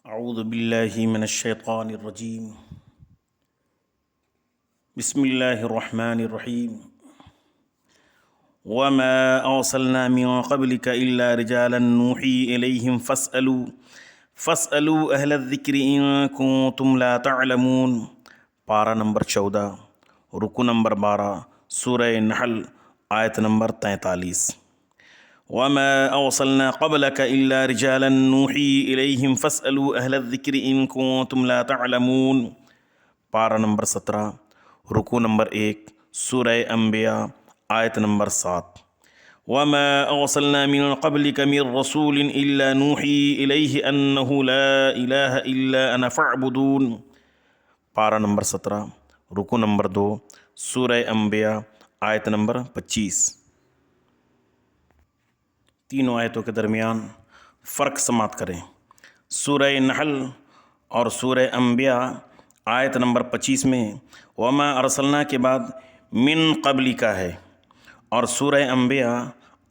اعوذ باللہ من الشیطان الرجیم بسم اللہ الرحمن الرحیم وما ارسلنا من قبلك الا رجالا نوحی الیہم فاسألوا اہل الذکر ان کنتم لا تعلمون۔ پارہ نمبر 14، رکو نمبر 12، سورہ نحل، آیت نمبر 43۔ وما أرسلنا قبلك إلا رجالا نوحي إليهم فاسألوا أهل الذكر إن كنتم لا تعلمون۔ پارہ نمبر 17، رکو نمبر 1، سورہ انبیاء، آیت نمبر 7۔ وما أرسلنا من قبلك من رسول إلا نوحي إليه أنه لا إله إلا أنا فاعبدون۔ پارہ نمبر 17، رکو نمبر 2، سورہ انبیاء، آیت نمبر 25۔ تینوں آیتوں کے درمیان فرق سماعت کریں۔ سورہ نحل اور سورہ انبیاء آیت نمبر 25 میں وما ارسلنا کے بعد من قبلی کا ہے، اور سورہ انبیاء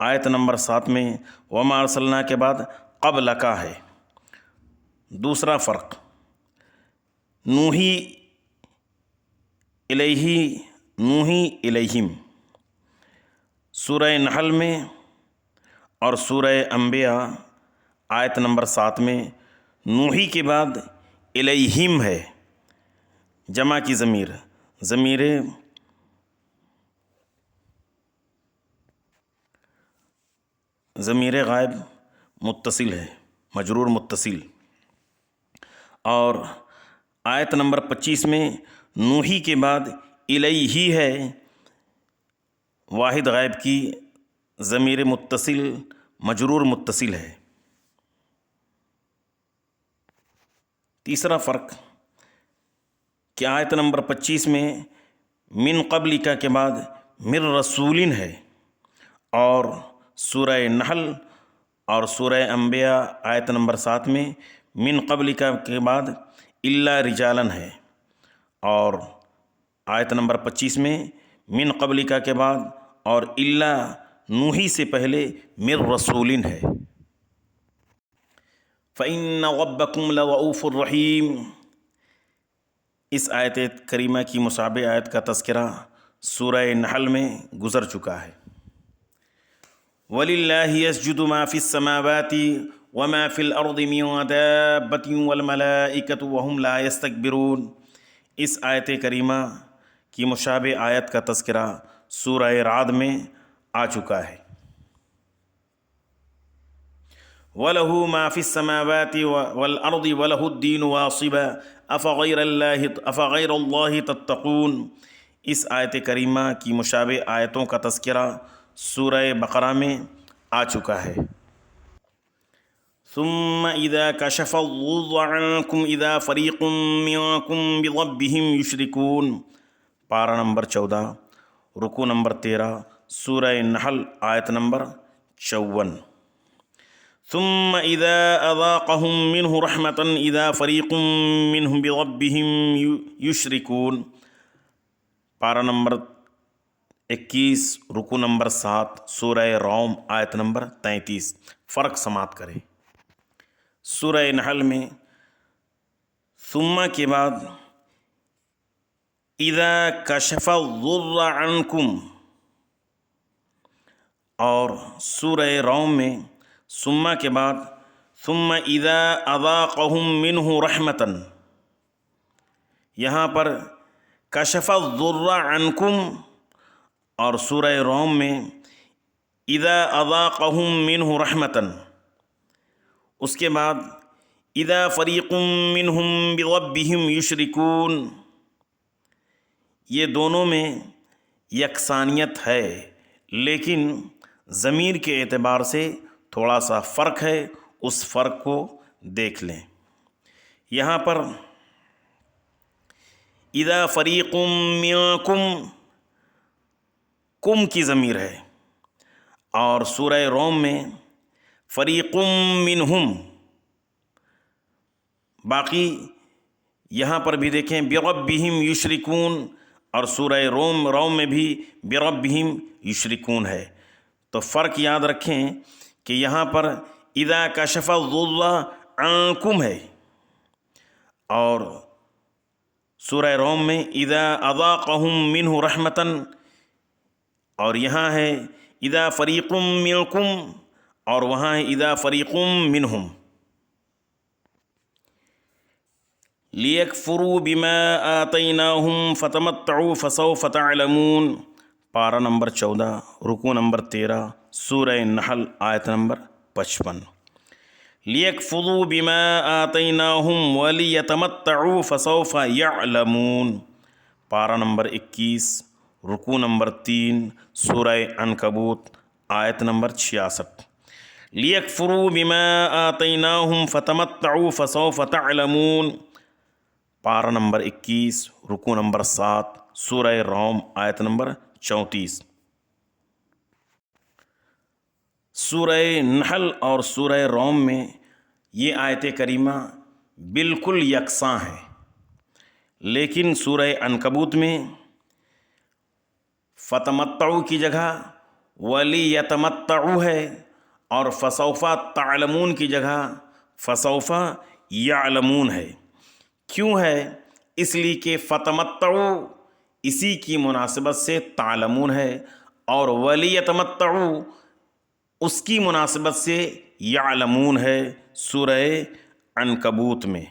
آیت نمبر 7 میں وما ارسلنا کے بعد قبل کا ہے۔ دوسرا فرق، نوحی الیہم سورہ نحل میں اور سورہ انبیاء آیت نمبر 7 میں نوحی کے بعد الیہم ہے، جمع کی ضمیر غائب متصل ہے، مجرور متصل۔ اور آیت نمبر 25 میں نوحی کے بعد الیہ ہے، واحد غائب کی ضمیر متصل مجرور متصل ہے۔ تیسرا فرق کہ آیت نمبر 25 میں من قبلک کے بعد من رسول ہے، اور سورہ نحل اور سورہ انبیاء آیت نمبر 7 میں من قبلک کے بعد الا رجالن ہے، اور آیت نمبر 25 میں من قبلک کے بعد اور الا نوحی سے پہلے من رسول ہے۔ فَإِنَّ رَبَّكُمْ لَرَءُوفٌ رَحِيمٌ۔ اس آیت کریمہ کی مشابہ آیت کا تذکرہ سورہ نحل میں گزر چکا ہے۔ وَلِلَّهِ يَسْجُدُ مَا فِي السَّمَاوَاتِ وَمَا فِي الْأَرْضِ مِن دَابَّةٍ وَالْمَلَائِكَةُ وَهُمْ لَا يَسْتَكْبِرُونَ۔ اس آیت کریمہ کی مشابہ آیت کا تذکرہ سورہ رعد میں آ چکا ہے۔ وَلَهُ مَا فِي السَّمَاوَاتِ وَالْأَرْضِ وَلَهُ الدِّينُ وَاصِبًا أَفَغَيْرَ اللَّهِ تَتَّقُونَ۔ اس آیت کریمہ کی مشابہ آیتوں کا تذکرہ سورہ بقرہ میں آ چکا ہے۔ ثُمَّ إِذَا كَشَفَ الضُّرَّ عَنْكُمْ إِذَا فَرِيقٌ مِّنكُمْ بِرَبِّهِمْ يُشْرِكُونَ۔ پارہ نمبر 14، رکو نمبر 13، سورہ نحل، آیت نمبر 54۔ ثم اذا اذاقهم منه رحمة اذا فريق منهم بربهم يشركون۔ پارہ نمبر 21، رکو نمبر 7، سورہ روم، آیت نمبر 33۔ فرق سماعت کریں۔ سورہ نحل میں ثم کے بعد اذا کشف الضر عنکم، اور سورہ روم میں ثم کے بعد ثم اذا اذاقهم منہ رحمتاً۔ یہاں پر کشف الضر عنکم، اور سورہ روم میں اذا اذاقهم منہ رحمتاً، اس کے بعد اذا فریق منہم بربہم یشرکون۔ یہ دونوں میں یکسانیت ہے، لیکن ضمیر کے اعتبار سے تھوڑا سا فرق ہے، اس فرق کو دیکھ لیں۔ یہاں پر اذا فریق منکم، کم کی ضمیر ہے، اور سورہ روم میں فریق منہم۔ باقی یہاں پر بھی دیکھیں بربہم یشرکون، اور سورہ روم میں بھی بربہم یشرکون ہے۔ تو فرق یاد رکھیں کہ یہاں پر اذا کشف الضر عنکم ہے، اور سورہ روم میں اذا اذاقہم منہ رحمتاً، اور یہاں ہے اذا فریق منکم، اور وہاں ہے اذا فریق منہم۔ لیکفروا بما آتیناہم فتمتعوا فسوف تعلمون، پارہ نمبر 14، رکوع نمبر 13، سورہ نحل آیت نمبر 55۔ لیکفروا بما آتیناہم ولیتمتعوا فسوف یعلمون، پارہ نمبر 21، رکوع نمبر 3، سورہ عنکبوت آیت نمبر 66۔ لیکفروا بما آتیناہم فتمتعوا فسوف تعلمون، پارہ نمبر 21، رکوع نمبر 7، سورہ روم آیت نمبر 34۔ سورہ نحل اور سورہ روم میں یہ آیت کریمہ بالکل یکساں ہیں، لیکن سورہ عنکبوت میں فتمتعوا کی جگہ ولیتمتعوا ہے، اور فسوف تعلمون کی جگہ فسوف یعلمون ہے۔ کیوں ہے؟ اس لیے کہ فتمتعوا اسی کی مناسبت سے تعلمون ہے، اور ولیتمتعوا اس کی مناسبت سے یعلمون ہے سورہ عنکبوت میں۔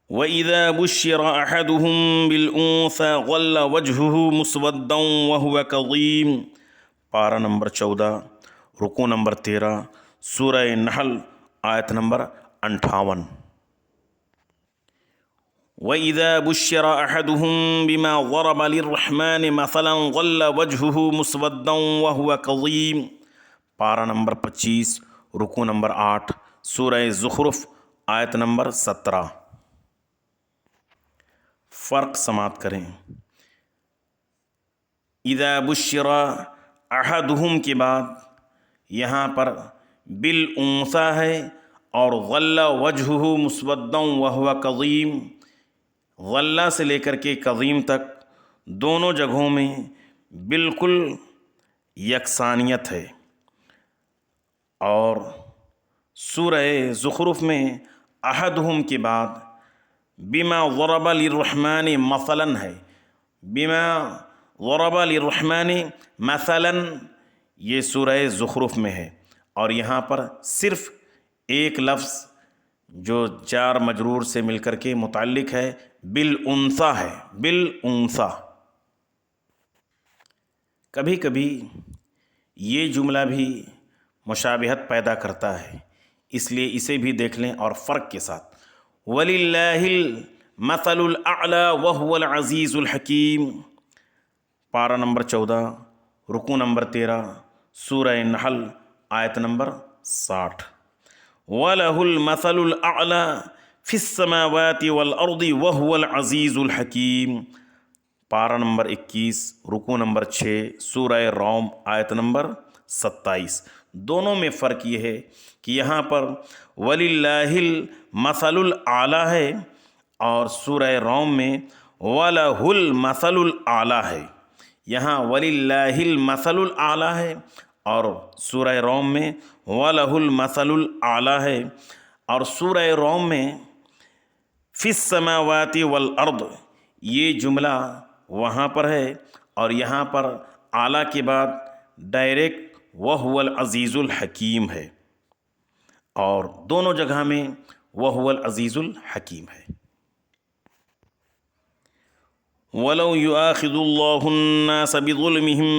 وَإِذَا بُشِّرَ أَحَدُهُم بِالْأُنثَىٰ ظَلَّ وَجْهُهُ مُسْوَدًّا وَهُوَ كَظِيمٌ، پارہ نمبر 14، رکوع نمبر 13، سورہ نحل آیت نمبر 58۔ وَإِذَا بُشِّرَ أَحَدُهُم بِمَا ضَرَبَ لِلرَّحْمَٰنِ مَثَلًا ظَلَّ وَجْهُهُ مُسْوَدًّا وَهُوَ كَظِيمٌ، پارہ نمبر 25، رکوع نمبر 8، سورہ زخرف آیت نمبر 17۔ فرق سماعت کریں۔ اذا بشر احدہم کے بعد یہاں پر بالانثیٰ ہے، اور غل وجہہ مسودا وہو کظیم، غلہ سے لے کر کے کظیم تک دونوں جگہوں میں بالکل یکسانیت ہے۔ اور سورہ زخرف میں احدہم کے بعد بما ضرب للرحمن مثلا ہے، بما ضرب للرحمن مثلا یہ سورہ زخرف میں ہے، اور یہاں پر صرف ایک لفظ جو جار مجرور سے مل کر کے متعلق ہے بالانثیٰ ہے، بالانثیٰ۔ کبھی کبھی یہ جملہ بھی مشابہت پیدا کرتا ہے، اس لیے اسے بھی دیکھ لیں اور فرق کے ساتھ۔ وَلِلَّهِ الْمَثَلُ الْأَعْلَى وَهُوَ الْعَزِيزُ الْحَكِيمُ، پارہ نمبر 14، رکوع نمبر 13، سورہ نحل آیت نمبر 60۔ وَلَهُ الْمَثَلُ الْأَعْلَى فِي السَّمَاوَاتِ وَالْأَرْضِ وَهُوَ الْعَزِيزُ الْحَكِيمُ، پارہ نمبر 21، رکوع نمبر 6، سورہ روم آیت نمبر 27۔ دونوں میں فرق یہ ہے کہ یہاں پر وَلِلَّهِ الْمَثَلُ الْأَعْلَى ہے، اور سورہ روم میں وَلَهُ الْمَثَلُ الْأَعْلَى ہے۔ یہاں وَلِلَّهِ الْمَثَلُ الْأَعْلَى ہے، اور سورہ روم میں وَلَهُ الْمَثَلُ الْأَعْلَى ہے، اور سورہ روم میں فِي السَّمَاوَاتِ وَالْأَرْضِ یہ جملہ وہاں پر ہے، اور یہاں پر اعلیٰ کے بعد ڈائریکٹ وَهُوَ الْعَزِيزُ الْحَكِيمُ ہے، اور دونوں جگہ میں وَهُوَ الْعَزِيزُ الْحَكِيمُ ہے۔ وَلَوْ يُؤَاخِذُ اللَّهُ النَّاسَ بِظُلْمِهِمْ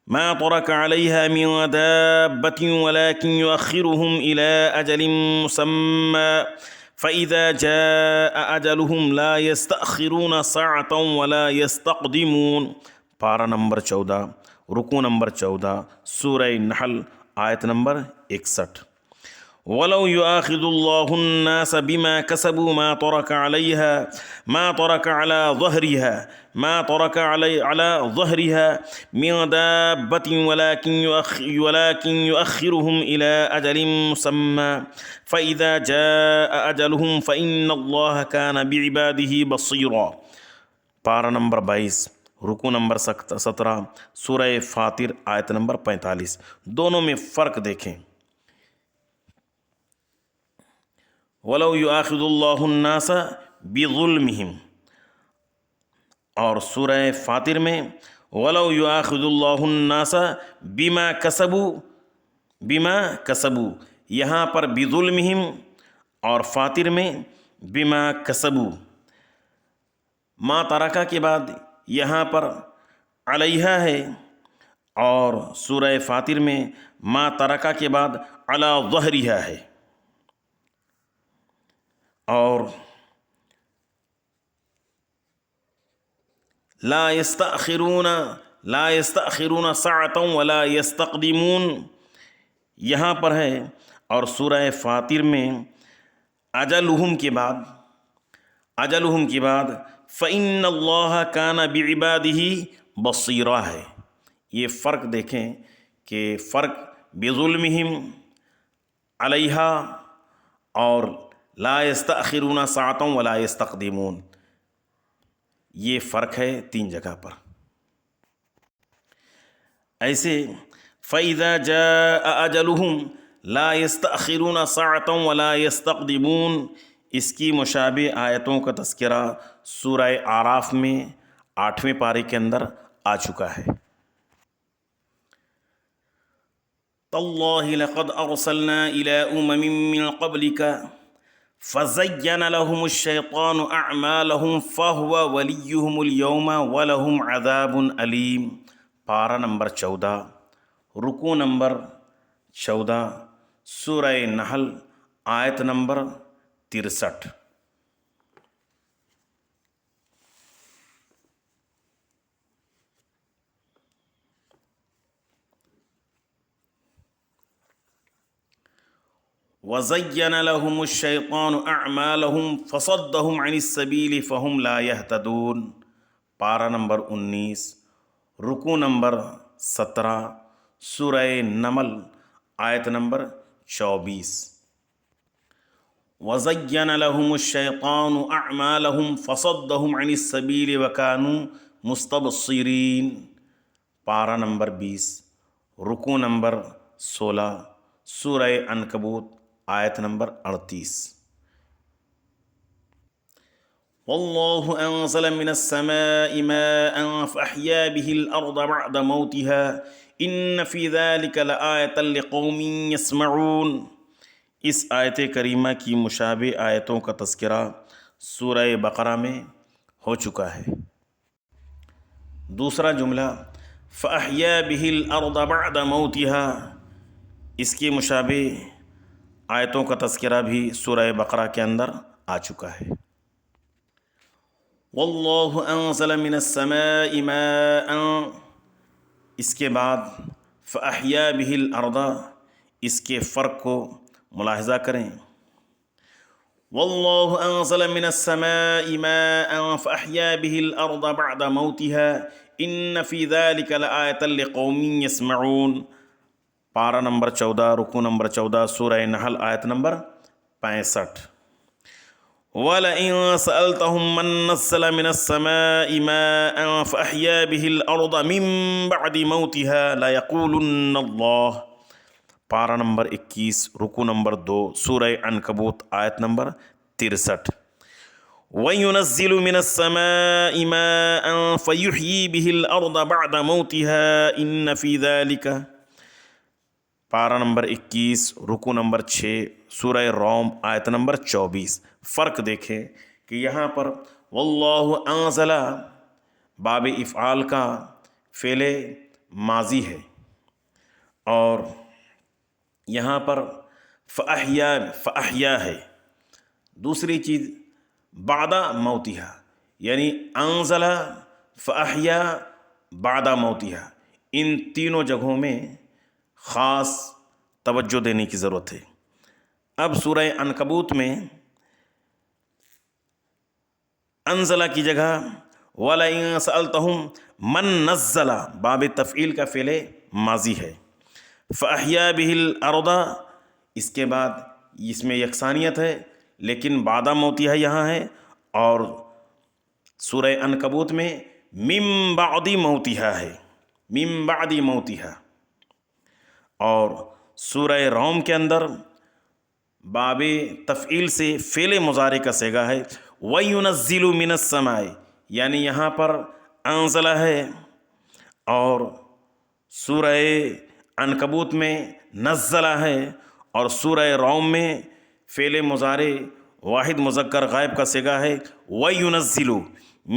ما ترك عليها من دابة ولكن يؤخرهم إلى أجل مسمى فإذا جاء أجلهم لا يستأخرون ساعة ولا يستقدمون، پارہ نمبر 14، رکوع نمبر 14، سورہ نحل آیت نمبر 61۔ وَلَوْ يُؤَاخِذُ اللَّهُ النَّاسَ بِمَا كَسَبُوا ما ترك على ظهرها من دابة ولكن يؤخرهم إلى أجل مسمى فإذا جاء أجلهم فإن الله كان بعباده بصيرا، پارہ نمبر 22، رکوع نمبر 17، سورہ فاطر آیت نمبر 45۔ دونوں میں فرق دیکھیں۔ وَلَوْ يُؤَاخِذُ اللَّهُ النَّاسَ بِظُلْمِهِمْ، اور سورہ فاطر میں وَلَوْ يُؤَاخِذُ اللَّهُ النَّاسَ بِمَا كَسَبُوا، یہاں پر بِظُلْمِهِمْ، اور فاطر میں بِمَا كَسَبُوا۔ ما ترکہ کے بعد یہاں پر علیہا ہے، اور سورہ فاطر میں ما ترکہ کے بعد علی ظہرہا ہے۔ اور لا يستأخرون ساعة ولا يستقدمون یہاں پر ہے، اور سورہ فاطر میں اجلہم کے بعد فإن اللہ کان بعبادہ بصیرا ہے۔ یہ فرق دیکھیں کہ فرق بظلمہم علیہا اور لا يستأخرون ساعة ولا يستقدمون، یہ فرق ہے 3 جگہ پر۔ ایسے فَإِذَا جَاءَ أَجَلُهُمْ لَا يَسْتَأْخِرُونَ سَاعَةً وَلَا يَسْتَقْدِمُونَ، اس کی مشابہ آیتوں کا تذکرہ سورہ اعراف میں 8ویں پارے کے اندر آ چکا ہے۔ تَاللَّهِ لَقَدْ أَرْسَلْنَا إِلَىٰ أُمَمٍ مِّن قَبْلِكَ فَزَيَّنَ لَهُمُ الشَّيْطَانُ أَعْمَالَهُمْ فَهُوَ وَلِيُّهُمُ الْيَوْمَ وَلَهُمْ عَذَابٌ أَلِيمٌ، پارہ نمبر 14، رکوع نمبر 14، سورہ نحل، آیت نمبر 63۔ وَزَيَّنَ لَهُمُ الشَّيْطَانُ أَعْمَالَهُمْ فَصَدَّهُمْ عَنِ السَّبِيلِ فَهُمْ لَا يَهْتَدُونَ، پارہ نمبر 19، رکوع نمبر 17، سورہ نمل، آیت نمبر 24۔ وَزَيَّنَ لَهُمُ الشَّيْطَانُ أَعْمَالَهُمْ فَصَدَّهُمْ عَنِ السَّبِيلِ وَكَانُوا مُسْتَبْصِرِينَ، پارہ نمبر 20، رکوع نمبر 16، سورہ عنکبوت، آیت نمبر 38۔ وَاللَّهُ أَنزَلَ مِنَ السَّمَاءِ مَاءً فَأَحْيَا بِهِ الْأَرْضَ بَعْدَ مَوْتِهَا إِنَّ فِي ذَلِكَ لَآيَةً لِقَوْمٍ يَسْمَعُونَ، اس آیت کریمہ کی مشابہ آیتوں کا تذکرہ سورہ بقرہ میں ہو چکا ہے۔ دوسرا جملہ فَأَحْيَا بِهِ الْأَرْضَ بَعْدَ مَوْتِهَا، اس کی مشابہ آیتوں کا تذکرہ بھی سورہ بقرہ کے اندر آ چکا ہے۔ وَاللَّهُ أَنزَلَ مِنَ السَّمَاءِ مَاءً، اس کے بعد فَأَحْيَا بِهِ الْأَرْضَ، اس کے فرق کو ملاحظہ کریں۔ وَاللَّهُ أَنزَلَ مِنَ السَّمَاءِ مَاءً فَأَحْيَا بِهِ الْأَرْضَ بَعْدَ مَوْتِهَا إِنَّ فِي ذَلِكَ لَآيَةً لِقَوْمٍ يَسْمَعُونَ، پارہ نمبر 14، رکوع نمبر 14، سورہ نحل، آیت نمبر 65۔ وَلَئِن سَأَلْتَهُم مَّن نَّزَّلَ مِنَ السَّمَاءِ مَاءً فَأَحْيَا بِهِ الْأَرْضَ مِن بَعْدِ مَوْتِهَا لَيَقُولُنَّ اللَّهُ، پارہ نمبر 21، رکوع نمبر 2، سورہ عنکبوت، آیت نمبر 63۔ وَيُنَزِّلُ مِنَ السَّمَاءِ مَاءً فَيُحْيِي بِهِ الْأَرْضَ بَعْدَ مَوْتِهَا إِنَّ فِي ذَلِكَ، پارہ نمبر 21، رکوع نمبر 6، سورہ روم، آیت نمبر 24۔ فرق دیکھیں کہ یہاں پر واللہ انزل باب افعال کا فعل ماضی ہے، اور یہاں پر فأحیا ہے۔ دوسری چیز بعد موتہا، یعنی انزل فأحیا بعد موتہا، ان تینوں جگہوں میں خاص توجہ دینے کی ضرورت ہے۔ اب سورہ عنکبوت میں انزلہ کی جگہ وَلَئِن سَأَلْتَهُم مَّن نَّزَّلَ، باب تفعیل کا فعل ماضی ہے۔ فَأَحْيَا بِهِ الْأَرْضَ، اس کے بعد اس میں یکسانیت ہے، لیکن بعد موتہا یہاں ہے، اور سورہ عنکبوت میں من بعد موتہا ہے، من بعد موتہا، اور سورہ روم کے اندر باب تفعیل سے فعل مضارع کا صیغہ ہے. وَيُنَزِّلُ مِنَ السَّمَاءِ یعنی یہاں پر انزلہ ہے، اور سورہ عنکبوت میں نزلہ ہے، اور سورہ روم میں فعل مضارع واحد مذکر غائب کا صیغہ ہے وَيُنَزِّلُ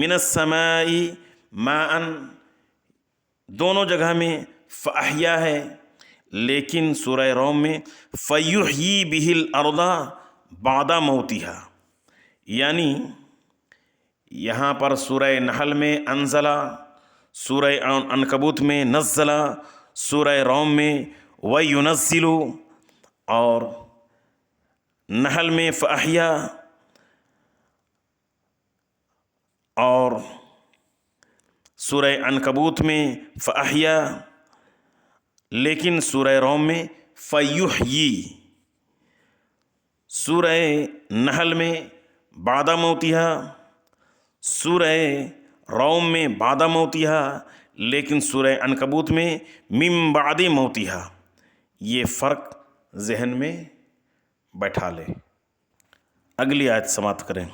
مِنَ السَّمَاءِ مَاءً. دونوں جگہ میں فَأَحْيَا ہے، لیکن سورہ روم میں فَيُحْيِي بِهِ الْأَرْضَ بَعْدَ مَوْتِهَا. یعنی یہاں پر سورہ نحل میں انزلہ، سورہ عنکبوت میں نزلہ، سورہ روم میں وَيُنَزِّلُ، اور نحل میں فَأَحْيَا، اور سورہ عنکبوت میں فَأَحْيَا، لیکن سورہ روم میں فَيُحْيِي. سورہ نحل میں بعد موتها، سورہ روم میں بعد موتها، لیکن سورہ عنکبوت میں من بعد موتها. یہ فرق ذہن میں بیٹھا لے. اگلی آیت سماعت کریں.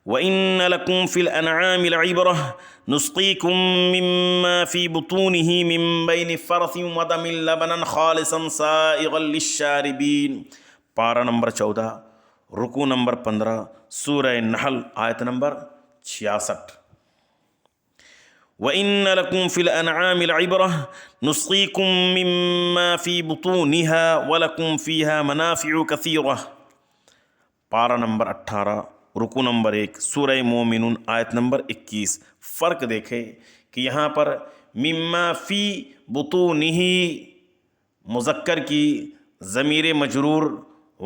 وَإِنَّ لَكُمْ فِي الْأَنْعَامِ لَعِبْرَةً نُسْقِيكُم مِّمَّا فِي بُطُونِهِ مِن بَيْنِ فَرْثٍ وَدَمٍ لَبَنًا خَالِصًا سَائِغًا لِلشَّارِبِينَ. پارہ نمبر 14، رکوع نمبر 15، سورہ نحل آیت نمبر 66. وَإِنَّ لَكُمْ فِي الْأَنْعَامِ لَعِبْرَةً نُسْقِيكُم مِّمَّا فِي بُطُونِهَا وَلَكُمْ فِيهَا مَنَافِعُ كَثِيرَةٌ. پارہ نمبر 18، رکوع نمبر 1، سورہ مومنون آیت نمبر 21. فرق دیکھے کہ یہاں پر مما فی بطونہ مذکر کی ضمیر مجرور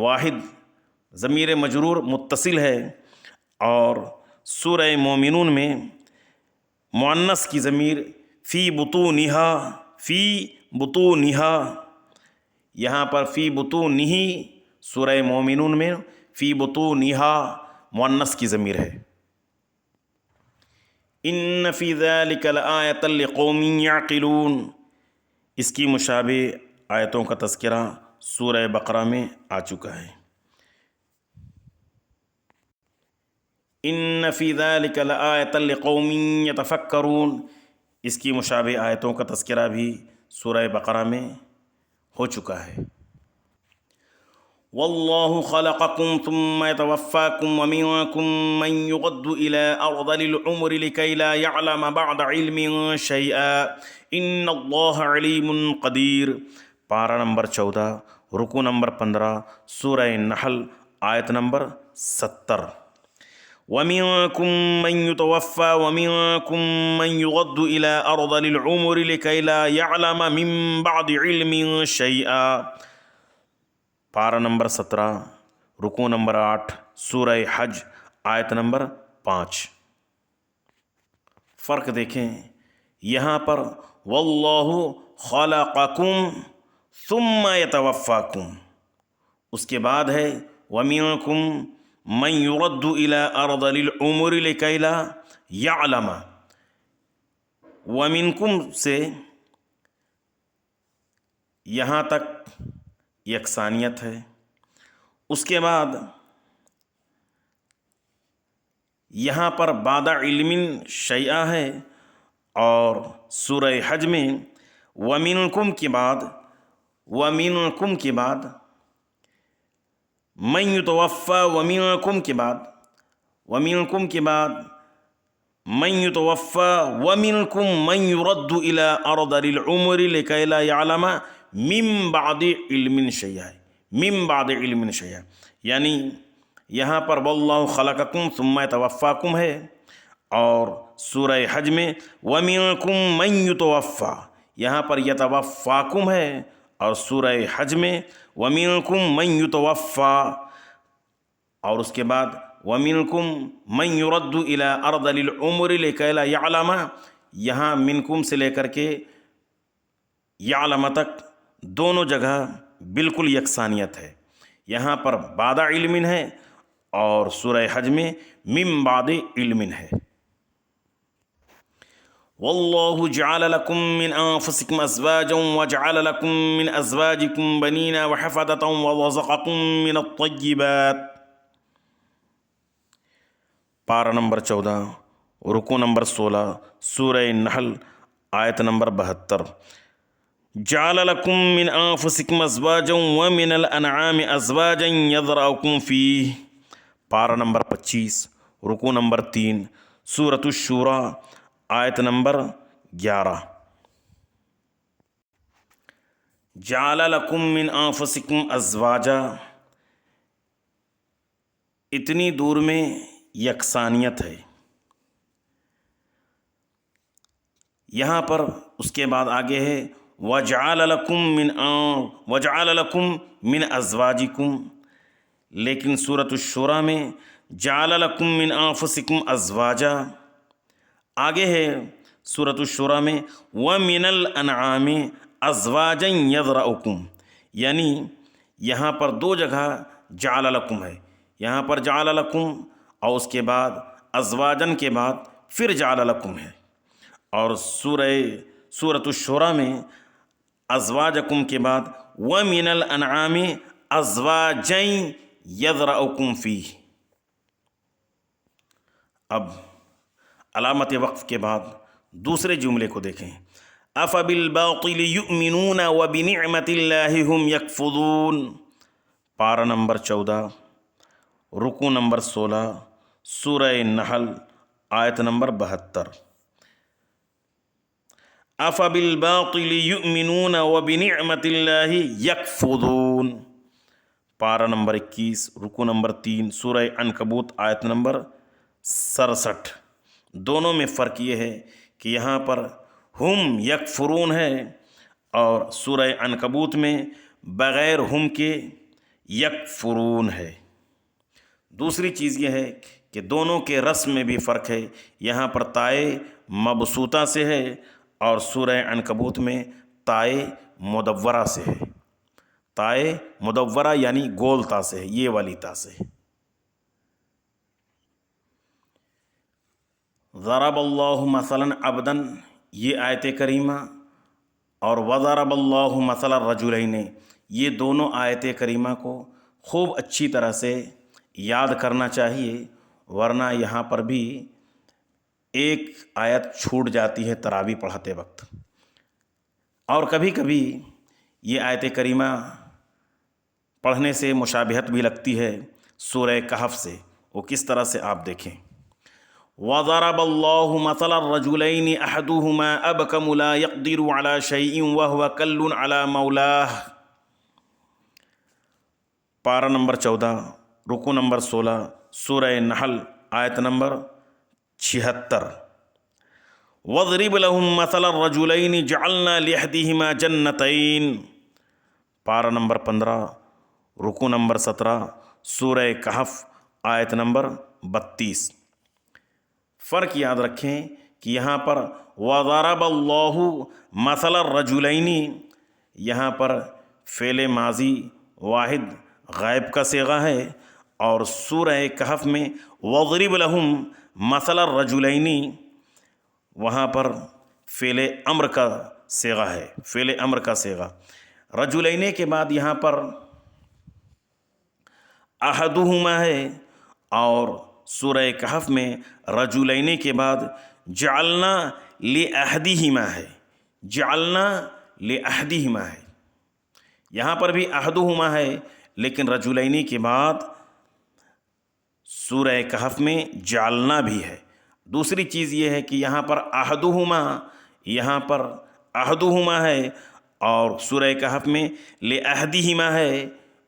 واحد، ضمیر مجرور متصل ہے، اور سورہ مومنون میں مؤنث کی ضمیر فی بطونہا، فی بطونہا. یہاں پر فی بطونہ، سورہ مومنون میں فی بطونہا مؤنث کی ضمیر ہے. ان فی ذلک لآیۃ لقوم یعقلون. اس کی مشابہ آیتوں کا تذکرہ سورہ بقرہ میں آ چکا ہے. ان فی ذلک لآیۃ لقوم یتفکرون. اس کی مشابہ آیتوں کا تذکرہ بھی سورہ بقرہ میں ہو چکا ہے. واللہ خلقکم ثم یتوفاکم ومنکم من یرد الی ارذل العمر لکی لا یعلم بعد علم شیئا ان اللہ علیم قدیر. پارہ نمبر 14، رکوع نمبر 15، سورہ نحل آیت نمبر 70. وَمِنْكُمْ مَنْ يُتَوَفَّى وَمِنْكُمْ مَنْ يُرَدُّ إِلَىٰ أَرْذَلِ الْعُمُرِ لِكَيْ لَا يَعْلَمَ مِنْ بَعْدِ عِلْمٍ شَيْئًا. پارہ نمبر 17، رکوع نمبر 8، سورہ حج آیت نمبر 5. فرق دیکھیں، یہاں پر واللہ خلقکم ثم یتوفاکم، اس کے بعد ہے وَمِنْكُمْ من يرد الى ارذل العمر لكي لا يعلم. ومنکم سے یہاں تک یکسانیت ہے. اس کے بعد یہاں پر بعد علم شیئا ہے، اور سورہ حج میں ومنکم کے بعد، ومنکم کے بعد من یتوفا، ومنکم کے بعد، ومنکم کے بعد من یتوفا ومنکم من یرد الی ارذل العمر لکی لا یعلم من بعد علم شیئا، من بعد علم شیئا. یعنی یہاں پر واللہ خلقکم ثم یتوفاکم ہے، اور سورہ حج میں ومنکم من یتوفا، یہاں پر یتوفاکم ہے، اور سورہ حج میں وَمِنْكُمْ مَنْ يُتَوَفَّى، اور اس کے بعد وَمِنْكُمْ مَنْ يُرَدُّ إِلَىٰ أَرْذَلِ الْعُمُرِ لِكَيْ لَا يَعْلَمَ. یہاں منکم سے لے کر کے یعلم تک دونوں جگہ بالکل یکسانیت ہے. یہاں پر بعد علم ہے، اور سورہ حج میں من بعد علم ہے. واللہ جعل لکم من انفسکم ازواجا وجعل لکم من ازواجکم بنین وحفدۃ ورزقکم من الطیبات۔ پارہ نمبر 14، رکوع نمبر 16، سورہ نحل، آیت نمبر 72۔ جعل لکم من انفسکم ازواجا ومن الانعام ازواجا یذرؤکم فیہ۔ پارہ نمبر 25، رکوع نمبر 3، سورۃ الشورى، آیت نمبر 11۔ جعل لکم من انفسکم ازواجا، اتنی دور میں یکسانیت ہے۔ یہاں پر اس کے بعد آگے ہے وَجَعَلَ لَكُم مِّنْ أَزْوَاجِكُمْ، لیکن سورۃ الشورى میں جَعَلَ لَكُم مِّنْ أَنفُسِكُمْ أَزْوَاجًا، آگے ہے سورۃ الشورى میں وَمِنَ الْأَنْعَامِ أَزْوَاجًا يَذْرَؤُكُمْ، یعنی یہاں پر دو جگہ جَعَلَ لَكُم ہے، یہاں پر جَعَلَ لَكُم اور اس کے بعد ازواجن کے بعد پھر جَعَلَ لَكُم ہے، اور سورۃ الشورى میں ازواجکم کے بعد وَمِنَ الْأَنْعَامِ أَزْوَاجًا يَذْرَؤُكُمْ فِيهِ۔ اب علامت وقف کے بعد دوسرے جملے کو دیکھیں، أَفَبِالْبَاطِلِ يُؤْمِنُونَ وَبِنِعْمَةِ اللَّهِ هُمْ يَكْفُرُونَ۔ پارہ نمبر 14، رکوع نمبر 16، سورہ نحل، آیت نمبر 72۔ أَفَبِالْبَاطِلِ يُؤْمِنُونَ وَبِنِعْمَةِ اللَّهِ يَكْفُرُونَ۔ پارہ نمبر 21، رکوع نمبر 3، سورہ عنکبوت، آیت نمبر 67۔ دونوں میں فرق یہ ہے کہ یہاں پر ہم یکفرون ہے اور سورہ عنکبوت میں بغیر ہم کے یکفرون ہے۔ دوسری چیز یہ ہے کہ دونوں کے رسم میں بھی فرق ہے، یہاں پر تائے مبسوطہ سے ہے اور سورہ عنکبوت میں تائے مدورہ سے ہے، تائے مدورہ یعنی گول تا سے ہے، یہ والی تا سے۔ ضرب اللہ مثلا عبدا، یہ آیت کریمہ، اور وضرب اللہ مثلا الرجلین، یہ دونوں آیت کریمہ کو خوب اچھی طرح سے یاد کرنا چاہیے، ورنہ یہاں پر بھی ایک آیت چھوٹ جاتی ہے تراویح پڑھاتے وقت۔ اور کبھی کبھی یہ آیت کریمہ پڑھنے سے مشابہت بھی لگتی ہے سورہ کہف سے، وہ کس طرح سے آپ دیکھیں، وَضَرَبَ اللَّهُ مَثَلَ الرَّجُلَيْنِ أَحَدُهُمَا أَبْكَمُ لَا يَقْدِرُ عَلَى شَيْءٍ وَهُوَ كَلٌّ عَلَى مَوْلَاهُ۔ پارہ نمبر 14، رکوع نمبر 16، سورہ نحل، آیت نمبر 76۔ وَاضْرِبْ لَهُم مَّثَلَ الرَّجُلَيْنِ جَعَلْنَا لِأَحَدِهِمَا جَنَّتَيْنِ۔ پارہ نمبر 15، رکوع نمبر 17، سورہ کہف، آیت نمبر 32۔ فرق یاد رکھیں کہ یہاں پر وَضَرَبَ اللَّهُ مَثَلَ الرَّجُلَيْنِ، یہاں پر فعل ماضی واحد غائب کا صیغہ ہے، اور سورہ کہف میں وَاضْرِبْ لَهُم مَثَلَ الرَّجُلَيْنِ وہاں پر فعل امر کا صیغہ ہے، فعل امر کا صیغہ۔ رجلین کے بعد یہاں پر احدہما ہے، اور سورہ کہف میں رجلین کے بعد جعلنا لأحدہما ہے، جعلنا لأحدہما ہے۔ یہاں پر بھی احدہما ہے، لیکن رجلین کے بعد سورہ کہف میں جعلنا بھی ہے۔ دوسری چیز یہ ہے کہ یہاں پر احدہما، یہاں پر احدہما ہے، اور سورہ کہف میں لأحدہما ہے،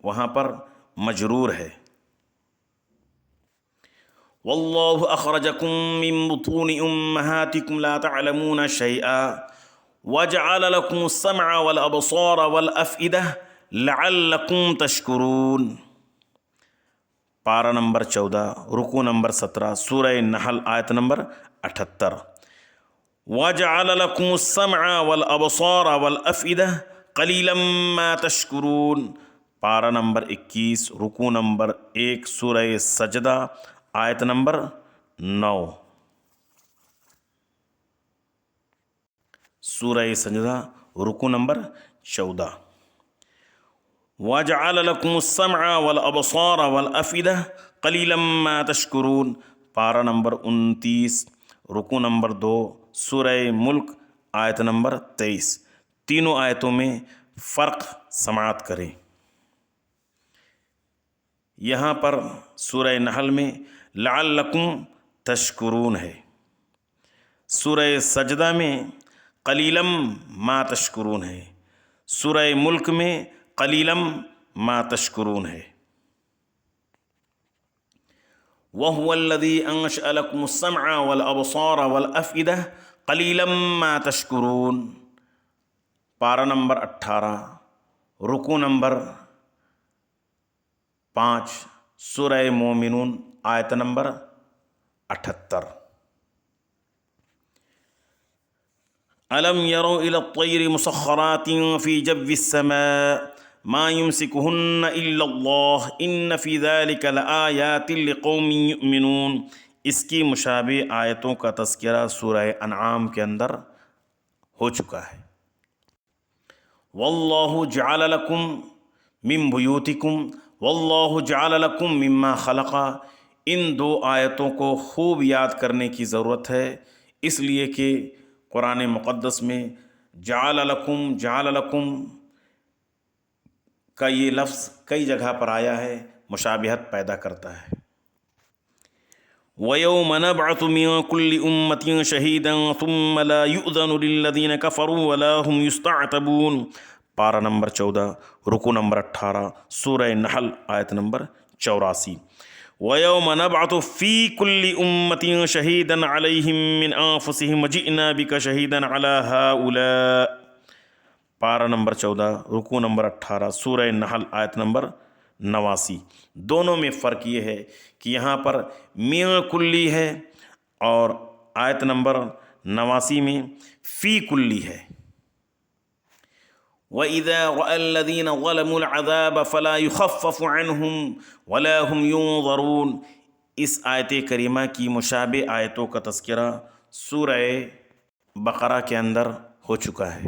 وہاں پر مجرور ہے۔ واللہ اخرجکم من بطون امہاتکم لا تعلمون شیئا وجعل لکم السمع والابصار والافئدہ لعلکم تشکرون۔ پارہ نمبر 14، رکوع نمبر 17، سورہ نحل، آیت نمبر 78۔ وجعل لکم السمع والابصار والافئدہ قلیلا ما تشکرون۔ پارہ نمبر 21، رکوع نمبر 1، سورہ سجدہ، آیت نمبر 9۔ سورہ سجدہ رکو نمبر 14. وَجَعَلَ لَكُمُ السَّمْعَ وَالْأَبْصَارَ وَالْأَفْئِدَةَ قَلِيلًا مَا تَشْكُرُونَ. پارہ نمبر 29 رکو نمبر 2 سورہ ملک آیت نمبر 23. تینوں آیتوں میں فرق سماعت کریں. یہاں پر سورہ نحل میں لعلکم تشکرون ہے، سورہ سجدہ میں قلیلم ما تشکرون ہے، سورہ ملک میں قلیلم ما تشکرون ہے. وَهُوَ الَّذِي أَنشَأَ لَكُمُ السَّمْعَ وَالْأَبْصَارَ وَالْأَفْئِدَةَ قَلِيلًا مَا تَشْكُرُونَ. پارہ نمبر 18 رکو نمبر 5 سورہ مومنون آیت نمبر 78. أَلَمْ يَرَوْا إِلَى الطَّيْرِ مُسَخَّرَاتٍ فِي جَوِّ السَّمَاءِ مَا يُمْسِكُهُنَّ إِلَّا اللَّهُ إِنَّ فِي ذَلِكَ لَآيَاتٍ لِقَوْمٍ يُؤْمِنُونَ. اس کی مشابہ آیتوں کا تذکرہ سورہ انعام کے اندر ہو چکا ہے. وَاللَّهُ جَعَلَ لَكُم مِّن بُيُوتِكُمْ وَاللَّهُ جَعَلَ لَكُم مِّمَّا خَلَقَ. ان دو آیتوں کو خوب یاد کرنے کی ضرورت ہے، اس لیے کہ قرآن مقدس میں جَعَلَ لَكُم کا یہ لفظ کئی جگہ پر آیا ہے، مشابہت پیدا کرتا ہے. وَيَوْمَ نَبْعَثُ مِن كُلِّ أُمَّةٍ شَهِيدًا ثُمَّ لَا يُؤْذَنُ لِلَّذِينَ كَفَرُوا وَلَا هُمْ يُسْتَعْتَبُونَ. پارہ نمبر 14 رکو نمبر 18 سورہ نحل آیت نمبر 84. وَيَوْمَ نَبْعَثُ فِي كُلِّ أُمَّةٍ شَهِيدًا عَلَيْهِمْ مِنْ أَنفُسِهِمْ وَجِئْنَا بِكَ شَهِيدًا عَلَى هَؤُلَاءِ. پارہ نمبر 14 رکو نمبر 18 سورہ نحل آیت نمبر 89. دونوں میں فرق یہ ہے کہ یہاں پر من کلی ہے اور آیت نمبر 89 میں فی کلی ہے. وَإِذَا رَأَى الَّذِينَ ظَلَمُوا الْعَذَابَ فَلَا يُخَفَّفُ عَنْهُمْ وَلَا هُمْ يُنظَرُونَ. اس آیت کریمہ کی مشابہ آیتوں کا تذکرہ سورہ بقرہ کے اندر ہو چکا ہے.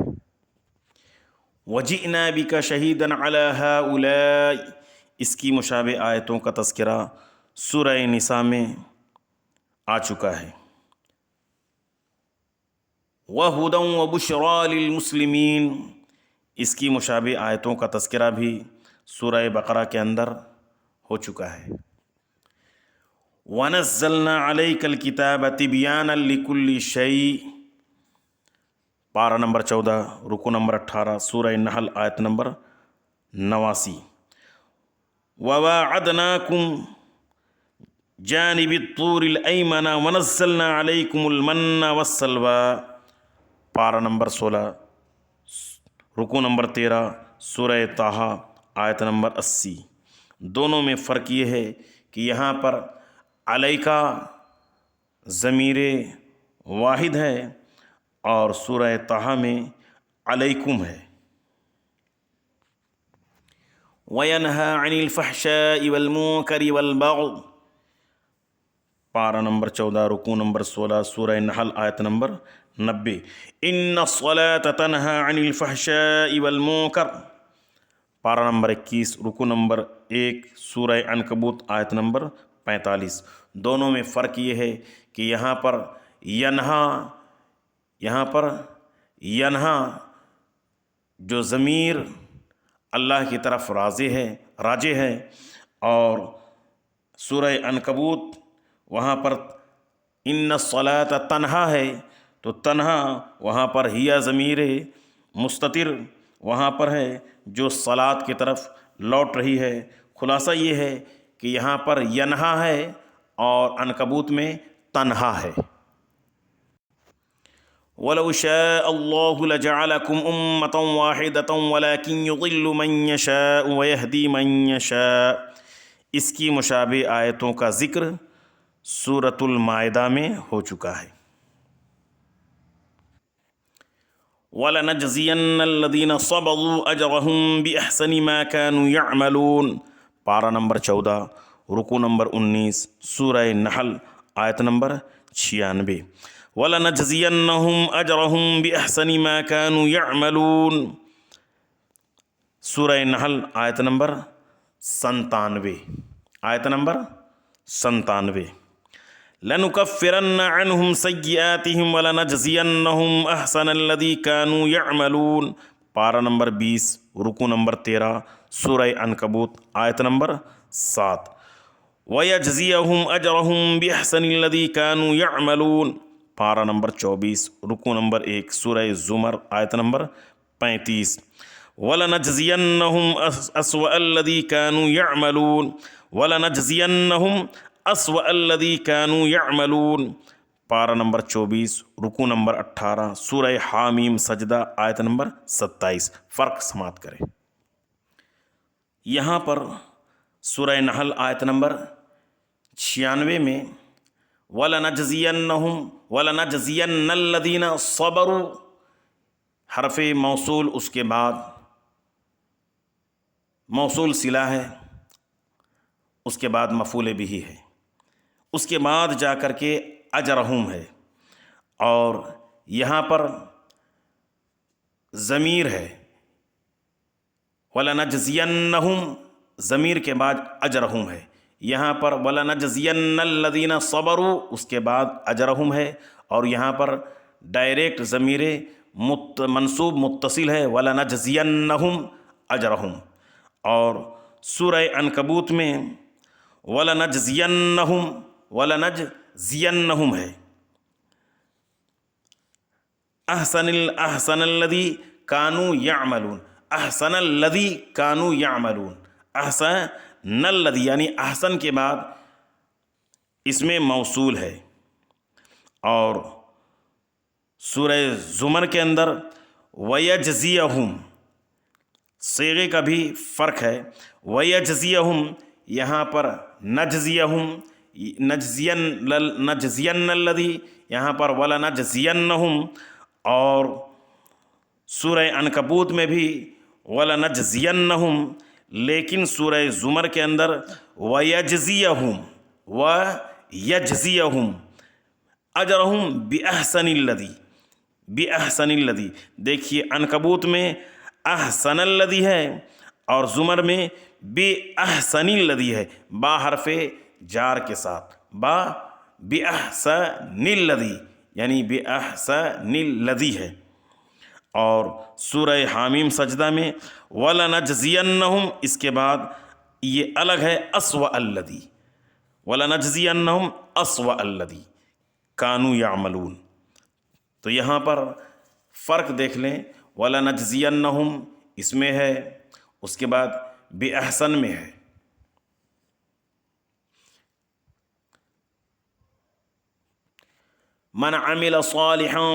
وَجِئْنَا بِكَ شَهِيدًا عَلَى هَؤُلَاءِ. اس کی مشابہ آیتوں کا تذکرہ سورہ نساء میں آ چکا ہے. وَهُدًى وَبُشْرَى لِلْمُسْلِمِينَ. اس کی مشابہ آیتوں کا تذکرہ بھی سورہ بقرہ کے اندر ہو چکا ہے. وَنَزَّلْنَا عَلَيْكَ الْكِتَابَ تِبْيَانًا لِكُلِّ شَيْءٍ. پارہ نمبر 14 رکو نمبر 18 سورہ نحل آیت نمبر 89. وَوَاعَدْنَاكُمْ جَانِبِ الطُّورِ الْأَيْمَنَ وَنَزَّلْنَا عَلَيْكُمُ الْمَنَّ وَالسَّلْوَىٰ. پارہ نمبر 16 رکو نمبر 13 سورہ طٰہٰ آیت نمبر 80. دونوں میں فرق یہ ہے کہ یہاں پر علیکا ضمیر واحد ہے اور سورہ طٰہٰ میں علیکم ہے. وَيَنْهَىٰ عَنِ الْفَحْشَاءِ وَالْمُنكَرِ وَالْبَغْيِ. پارہ نمبر 14 رکو نمبر 16 سورہ نحل آیت نمبر 90. إِنَّ الصَّلَاةَ تَنْهَىٰ عَنِ الْفَحْشَاءِ وَالْمُنكَرِ. پارہ نمبر 21 رکو نمبر 1 سورہ عنکبوت آیت نمبر 45. دونوں میں فرق یہ ہے کہ یہاں پر ینہا جو ضمیر اللہ کی طرف راجع ہے اور سورہ عنکبوت وہاں پر ان الصلاۃ تنہا ہے تو تنہا وہاں پر ہیا ضمیر مستتر وہاں پر ہے جو صلاۃ کی طرف لوٹ رہی ہے. خلاصہ یہ ہے کہ یہاں پر ینہا ہے اور عنکبوت میں تنہا ہے. وَلَوْ شَاءَ اللَّهُ لَجَعَلَكُمْ أُمَّةً وَاحِدَةً وَلَكِنْ يُضِلُّ مَن يَشَاءُ وَيَهْدِي مَن يَشَاءُ. اس کی مشابہ آیتوں کا ذکر سورۃ المائدہ میں ہو چکا ہے. وَلَنَجْزِيَنَّ الَّذِينَ صَبَرُوا أَجْرَهُمْ بِأَحْسَنِ مَا كَانُوا يَعْمَلُونَ. پارہ نمبر 14 رکو نمبر 19 سورہ نحل آیت نمبر 96. وَلَنَجْزِيَنَّهُمْ أَجْرَهُمْ بِأَحْسَنِ مَا كَانُوا يَعْمَلُونَ۔ سورہ نحل آیت نمبر 97، آیت نمبر 97۔ لَنُكَفِّرَنَّ عَنْهُمْ سَيِّئَاتِهِمْ وَلَنَجْزِيَنَّهُمْ أَحْسَنَ الَّذِي كَانُوا يَعْمَلُونَ۔ پارہ نمبر 20، رکوع نمبر 13، سورہ عنکبوت آیت نمبر 7۔ وَيَجْزِيَهُمْ أَجْرَهُمْ بِأَحْسَنِ الَّذِي كَانُوا يَعْمَلُونَ، پارہ نمبر 24، رکوع نمبر 1، سورہ زمر آیت نمبر 35۔ وَلَنَجْزِيَنَّهُمْ أَسْوَأَ الَّذِي كَانُوا يَعْمَلُونَ، وَلَنَجْزِيَنَّهُمْ أَسْوَأَ الَّذِي كَانُوا يَعْمَلُونَ، پارہ نمبر 24، رکوع نمبر 18، سورہ حامیم سجدہ آیت نمبر 27۔ فرق سماعت کریں۔ یہاں پر سورہ نحل آیت نمبر 96 میں وَلَنَجْزِيَنَّ الَّذِينَ صَبَرُوا، حرف موصول، اس کے بعد موصول صلہ ہے، اس کے بعد مفعول بہ ہے، اس کے بعد جا کر کے اجرہم ہے، اور یہاں پر ضمیر ہے وَلَنَجْزِيَنَّهُمْ، ضمیر کے بعد اجرہم ہے۔ یہاں پر وَلَنَجْزِيَنَّ الَّذِينَ صَبَرُوا، اس کے بعد اجرہم ہے، اور یہاں پر ڈائریکٹ ضمیر منصوب متصل ہے وَلَنَجْزِيَنَّهُمْ أَجْرَهُمْ۔ اور سورہ عنکبوت میں وَلَنَجْزِيَنَّهُمْ ہے، احسن الذی کانوا یعملون، احسن الذی کانوا یعملون، احسن الذی یعنی احسن کے بعد اس میں موصول ہے۔ اور سورہ زمر کے اندر وَيَجْزِيَهُمْ، صیغے کا بھی فرق ہے، وَيَجْزِيَهُمْ، یہاں پر نجزین الذی، یہاں پر وَلَنَجْزِيَنَّهُمْ، اور سورہ عنکبوت میں بھی وَلَنَجْزِيَنَّهُمْ، لیکن سورہ زمر کے اندر وَيَجْزِيَهُمْ أَجْرَهُمْ بِأَحْسَنِ الَّذِي۔ دیکھیے عنکبوت میں احسن الذی ہے، اور زمر میں بِأَحْسَنِ الَّذِي ہے، با حرف جار کے ساتھ، بِأَحْسَنِ الَّذِي یعنی بِأَحْسَنِ الَّذِي ہے۔ اور سورہ حامیم سجدہ میں وَلَنَجْزِيَنَّهُمْ، اس کے بعد یہ الگ ہے أَسْوَأَ الَّذِي، وَلَنَجْزِيَنَّهُمْ أَسْوَأَ الَّذِي كَانُوا يَعْمَلُونَ۔ تو یہاں پر فرق دیکھ لیں، وَلَنَجْزِيَنَّهُمْ اس میں ہے، اس کے بعد بِأَحْسَن میں ہے۔ من عمل صالحا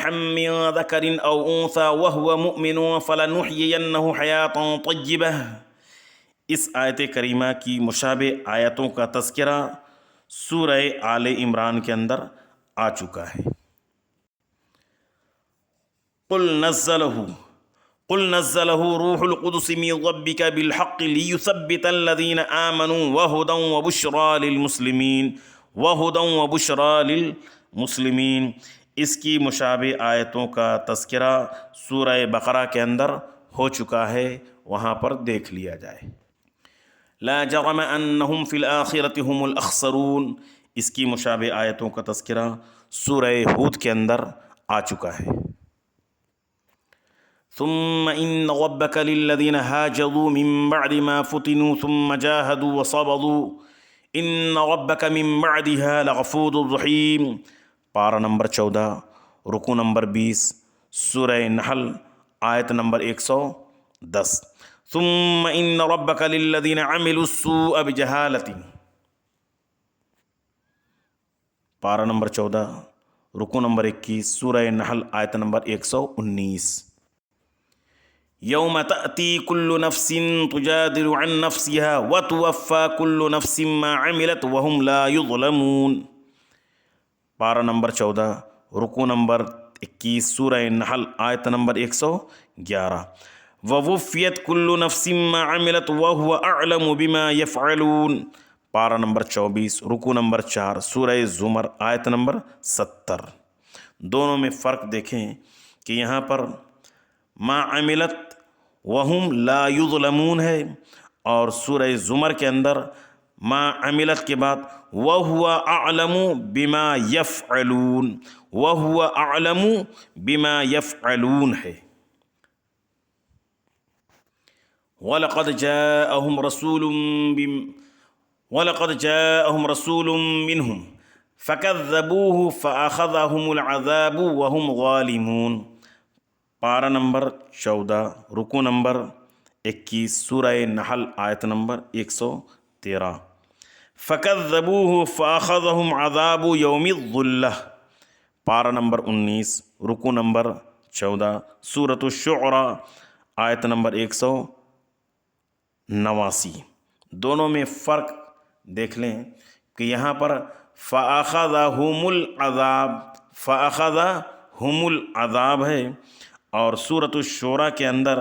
من ذكر او انثى وهو مؤمن فلنحيينه حياة طيبة۔ اس آیت کریمہ کی مشابہ آیتوں کا تذکرہ سورہ آل عمران کے اندر آ چکا ہے۔ قل نزله روح القدس من ربك بالحق ليثبت الذين آمنوا وهدى وبشرى للمسلمین۔ اس کی مشابہ آیتوں کا تذکرہ سورہ بقرہ کے اندر ہو چکا ہے، وہاں پر دیکھ لیا جائے۔ لا جرم انہم فی الآخرۃ هم الاخسرون، اس کی مشابہ آیتوں کا تذکرہ سورہ ہود کے اندر آ چکا ہے۔ ثم ان ربک للذین ہاجروا من بعد ما فتنوا ثم جاہدوا وصبروا ان ربک من بعدها لغفور الرحیم، پارہ نمبر 14، رکوع نمبر 20، سورہ نحل آیت نمبر 110۔ ثم ان ربک للذین عملوا السوء بجہالۃ، پارہ نمبر 14، رکوع نمبر 21، سورہ نحل آیت نمبر 119۔ یوم تأتی کل نفس تجادل عن نفسها وتوفى كل نفس ما عملت وهم لا يظلمون، پارہ نمبر 14، رکوع نمبر 21، سورہ نحل آیت نمبر 111۔ ووفیت كل نفس ما عملت وهو اعلم بما يفعلون، پارہ نمبر 24 رکو نمبر 4 سورہ زمر آیت نمبر 70۔ دونوں میں فرق دیکھیں کہ یہاں پر ما عملت وہم لا یظلمون ہے، اور سورہ زمر کے اندر ما عملت کے بعد وَهُوَ أَعْلَمُ بِمَا يَفْعَلُونَ، وَهُوَ أَعْلَمُ بِمَا يَفْعَلُونَ ہے۔ وَلَقَدْ جَاءَهُمْ رَسُولٌ مِّنْهُمْ فَكَذَّبُوهُ فَأَخَذَهُمُ الْعَذَابُ وَهُمْ غَالِمُونَ، پارہ نمبر 14 رکو نمبر 21 سورہ نحل آیت نمبر 113۔ فَكَذَّبُوهُ فَأَخَذَهُمْ عَذَابُ يَوْمِ الظُّلَّةِ، پارہ نمبر 19 رکو نمبر 14 سورۃ الشعراء آیت نمبر 189۔ دونوں میں فرق دیکھ لیں کہ یہاں پر فَأَخَذَهُمُ الْعَذَابُ ہے، اور سورۃ الشعراء کے اندر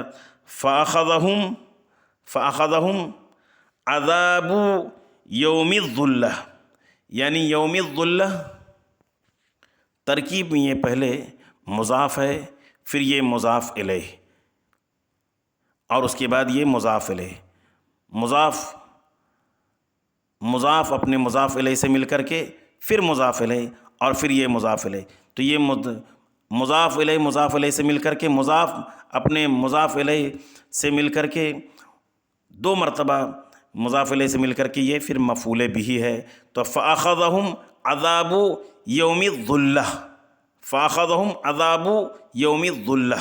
فَأَخَذَهُمْ عَذَابُ یوم الظلہ، یعنی یوم الظلہ ترکیب میں یہ پہلے مضاف ہے، پھر یہ مضاف الیہ، اور اس کے بعد یہ مضاف الیہ، مضاف اپنے مضاف الیہ سے مل کر کے پھر مضاف الیہ، اور پھر یہ مضاف الیہ، تو یہ مضاف الیہ سے مل کر کے مضاف اپنے مضاف الیہ سے مل کر کے دو مرتبہ مضاف الیہ سے مل کر کے یہ پھر مفعول بہ ہے، تو فَأَخَذَهُمْ عَذَابُ یوم الظلہ، فَأَخَذَهُمْ عَذَابُ یوم الظلہ۔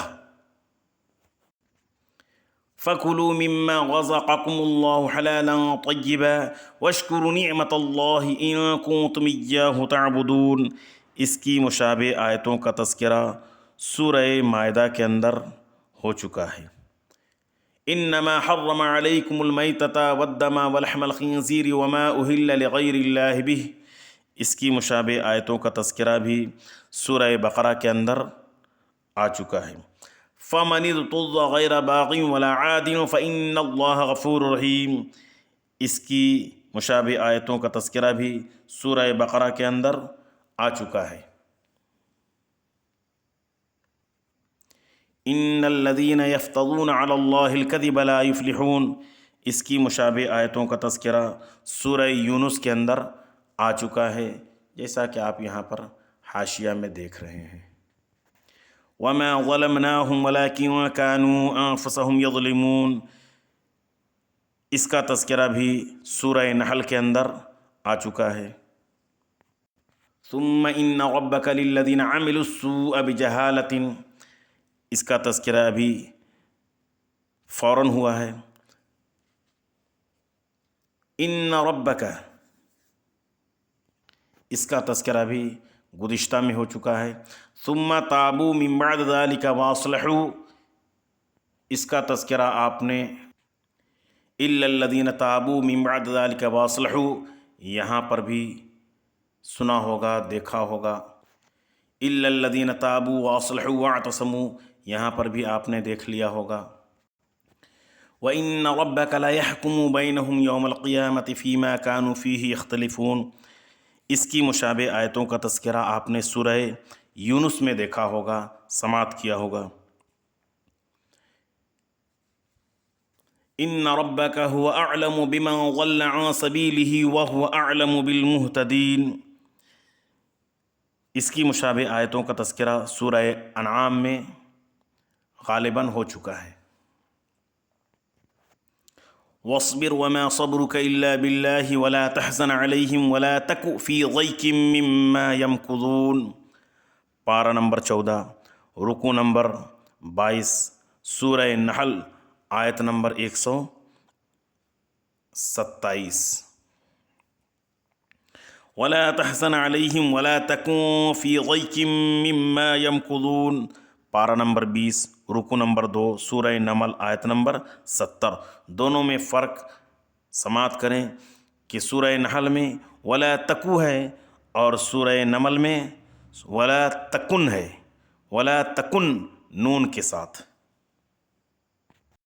فَكُلُوا مِمَّا رَزَقَكُمُ اللَّهُ حَلَالًا طَيِّبًا وَاشْكُرُوا نِعْمَةَ اللَّهِ إِن كُنتُمْ إِيَّاهُ تَعْبُدُونَ۔ اس کی مشابہ آیتوں کا تذکرہ سورہ مائدہ کے اندر ہو چکا ہے۔ انما حرم علیکم المیتۃ والدم ولحم الخنزیر وما اہل لغیر اللہ بہ، اس کی مشابہ آیتوں کا تذکرہ بھی سورہ بقرہ کے اندر آ چکا ہے۔ فمن اضطر غیر باغ ولا عاد فإن اللہ غفور رحیم، اس کی مشابہ آیتوں کا تذکرہ بھی سورہ بقرہ کے اندر آ چکا ہے۔ ان الذین یفترون علی اللہ الکذب لا یفلحون، اس کی مشابہ آیتوں کا تذکرہ سورہ یونس کے اندر آ چکا ہے، جیسا کہ آپ یہاں پر حاشیہ میں دیکھ رہے ہیں۔ وما ظلمناہم ولکن کانوا انفسہم یظلمون، اس کا تذکرہ بھی سورہ نحل کے اندر آ چکا ہے۔ ثم ان ربک للذین عملوا السوء بجہالۃ، اس کا تذکرہ ابھی فوراً ہوا ہے۔ ان ربک، اس کا تذکرہ بھی گزشتہ میں ہو چکا ہے۔ ثم تابوا من بعد ذلك واصلحوا، اس کا تذکرہ آپ نے الا الذین تابوا من بعد ذلك واصلحوا یہاں پر بھی سنا ہوگا، دیکھا ہوگا۔ الا الذین تابوا واصلحوا واعتصموا یہاں پر بھی آپ نے دیکھ لیا ہوگا۔ وَإِنَّ رَبَّكَ لَيَحْكُمُ بَيْنَهُمْ يَوْمَ الْقِيَامَةِ فِيمَا كَانُوا فِيهِ يَخْتَلِفُونَ، اس کی مشابہ آیتوں کا تذکرہ آپ نے سورہ یونس میں دیکھا ہوگا، سماعت کیا ہوگا۔ إِنَّ رَبَّكَ هُوَ أَعْلَمُ بِمَنْ ضَلَّ عَنْ سَبِيلِهِ وَهُوَ أَعْلَمُ بِالْمُهْتَدِينَ، اس کی مشابہ آیتوں کا تذکرہ سورہ انعام میں غالباً ہو چکا ہے۔ وَاصْبِرْ وَمَا صَبْرُكَ إِلَّا بِاللَّهِ وَلَا تَحْزَنْ عَلَيْهِمْ وَلَا تَكُ فِي ضَيْقٍ مِّمَّا يَمْكُرُونَ، پارہ نمبر 14 رکو نمبر 22 سورہ نحل آیت نمبر 127۔ وَلَا تَحْزَنْ عَلَيْهِمْ وَلَا تَكُنْ فِي ضَيْقٍ مِّمَّا يَمْكُرُونَ، پارہ نمبر 20 رکو نمبر 2 سورہ نمل آیت نمبر 70۔ دونوں میں فرق سماعت کریں کہ سورہ نحل میں وَلَا تَكُ ہے، اور سورہ نمل میں وَلَا تَكُن ہے، وَلَا تَكُن نون کے ساتھ۔